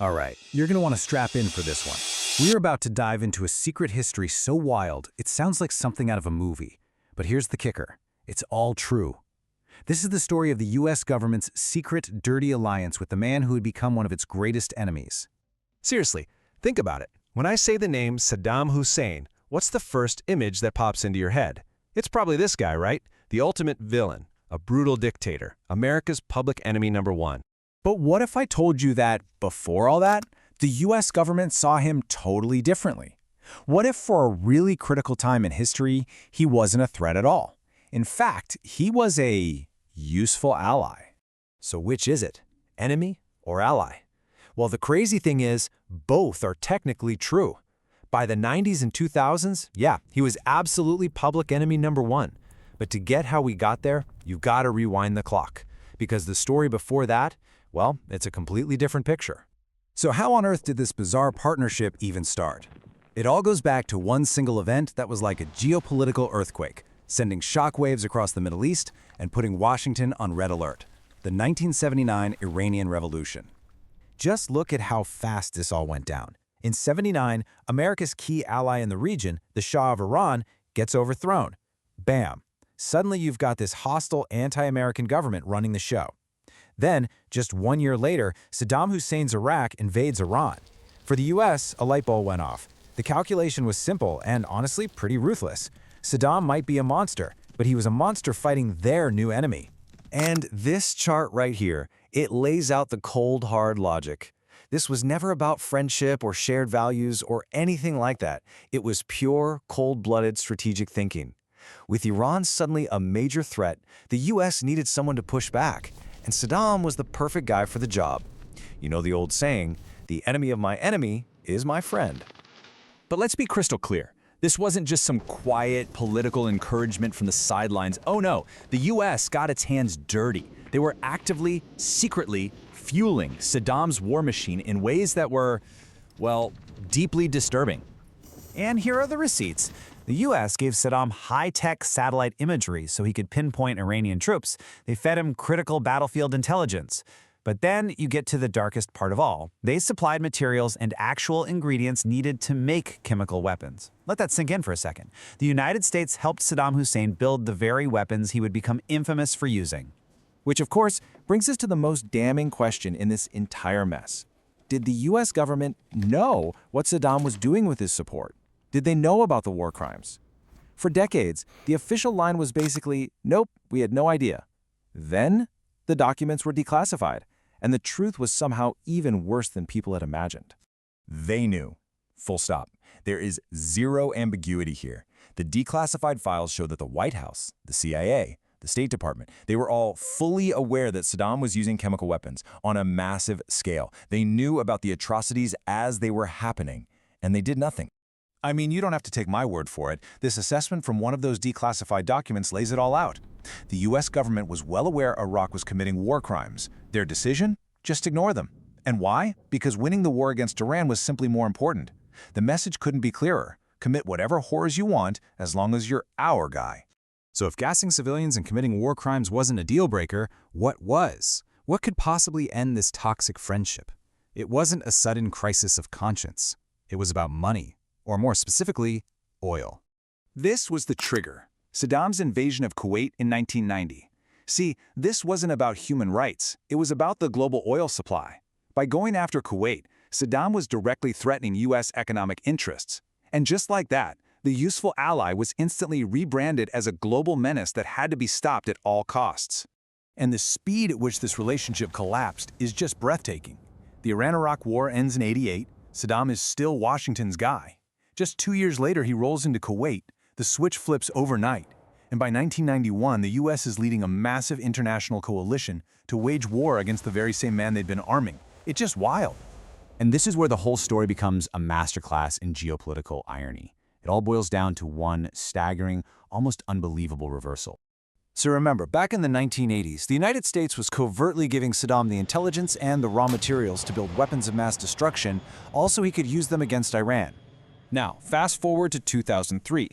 All right, you're going to want to strap in for this one. We're about to dive into a secret history so wild, it sounds like something out of a movie. But here's the kicker. It's all true. This is the story of the US government's secret, dirty alliance with the man who had become one of its greatest enemies. Seriously, think about it. When I say the name Saddam Hussein, what's the first image that pops into your head? It's probably this guy, right? The ultimate villain, a brutal dictator, America's public enemy number one. But what if I told you that, before all that, the US government saw him totally differently? What if for a really critical time in history, he wasn't a threat at all? In fact, he was a useful ally. So which is it? Enemy or ally? Well, the crazy thing is, both are technically true. By the 90s and 2000s, yeah, he was absolutely public enemy number one. But to get how we got there, you've got to rewind the clock. Because the story before that, well, it's a completely different picture. So how on earth did this bizarre partnership even start? It all goes back to one single event that was like a geopolitical earthquake, sending shockwaves across the Middle East and putting Washington on red alert, the 1979 Iranian Revolution. Just look at how fast this all went down. In '79, America's key ally in the region, the Shah of Iran, gets overthrown. Bam! Suddenly you've got this hostile anti-American government running the show. Then, just 1 year later, Saddam Hussein's Iraq invades Iran. For the US, a light bulb went off. The calculation was simple and, honestly, pretty ruthless. Saddam might be a monster, but he was a monster fighting their new enemy. And this chart right here, it lays out the cold, hard logic. This was never about friendship or shared values or anything like that. It was pure, cold-blooded strategic thinking. With Iran suddenly a major threat, the US needed someone to push back. And Saddam was the perfect guy for the job. You know the old saying, the enemy of my enemy is my friend. But let's be crystal clear. This wasn't just some quiet political encouragement from the sidelines. Oh no, the US got its hands dirty. They were actively, secretly fueling Saddam's war machine in ways that were, well, deeply disturbing. And here are the receipts. The US gave Saddam high-tech satellite imagery so he could pinpoint Iranian troops. They fed him critical battlefield intelligence. But then you get to the darkest part of all. They supplied materials and actual ingredients needed to make chemical weapons. Let that sink in for a second. The United States helped Saddam Hussein build the very weapons he would become infamous for using. Which, of course, brings us to the most damning question in this entire mess. Did the US government know what Saddam was doing with his support? Did they know about the war crimes? For decades, the official line was basically, nope, we had no idea. Then, the documents were declassified, and the truth was somehow even worse than people had imagined. They knew. Full stop. There is zero ambiguity here. The declassified files show that the White House, the CIA, the State Department, they were all fully aware that Saddam was using chemical weapons on a massive scale. They knew about the atrocities as they were happening, and they did nothing. I mean, you don't have to take my word for it. This assessment from one of those declassified documents lays it all out. The US government was well aware Iraq was committing war crimes. Their decision? Just ignore them. And why? Because winning the war against Iran was simply more important. The message couldn't be clearer. Commit whatever horrors you want, as long as you're our guy. So if gassing civilians and committing war crimes wasn't a deal breaker, what was? What could possibly end this toxic friendship? It wasn't a sudden crisis of conscience. It was about money. Or more specifically, oil. This was the trigger, Saddam's invasion of Kuwait in 1990. See, this wasn't about human rights, it was about the global oil supply. By going after Kuwait, Saddam was directly threatening US economic interests. And just like that, the useful ally was instantly rebranded as a global menace that had to be stopped at all costs. And the speed at which this relationship collapsed is just breathtaking. The Iran-Iraq War ends in '88, Saddam is still Washington's guy. Just 2 years later, he rolls into Kuwait. The switch flips overnight. And by 1991, the US is leading a massive international coalition to wage war against the very same man they'd been arming. It's just wild. And this is where the whole story becomes a masterclass in geopolitical irony. It all boils down to one staggering, almost unbelievable reversal. So remember, back in the 1980s, the United States was covertly giving Saddam the intelligence and the raw materials to build weapons of mass destruction, also he could use them against Iran. Now, fast forward to 2003.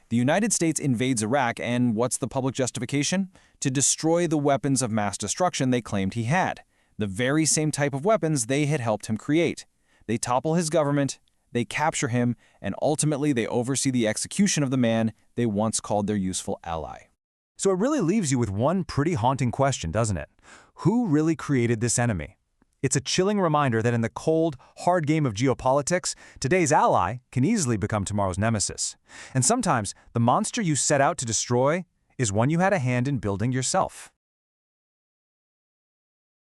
The United States invades Iraq, and what's the public justification? To destroy the weapons of mass destruction they claimed he had. the very same type of weapons they had helped him create. They topple his government, they capture him, and ultimately they oversee the execution of the man they once called their useful ally. So it really leaves you with one pretty haunting question, doesn't it? Who really created this enemy? It's a chilling reminder that in the cold, hard game of geopolitics, today's ally can easily become tomorrow's nemesis. And sometimes the monster you set out to destroy is one you had a hand in building yourself.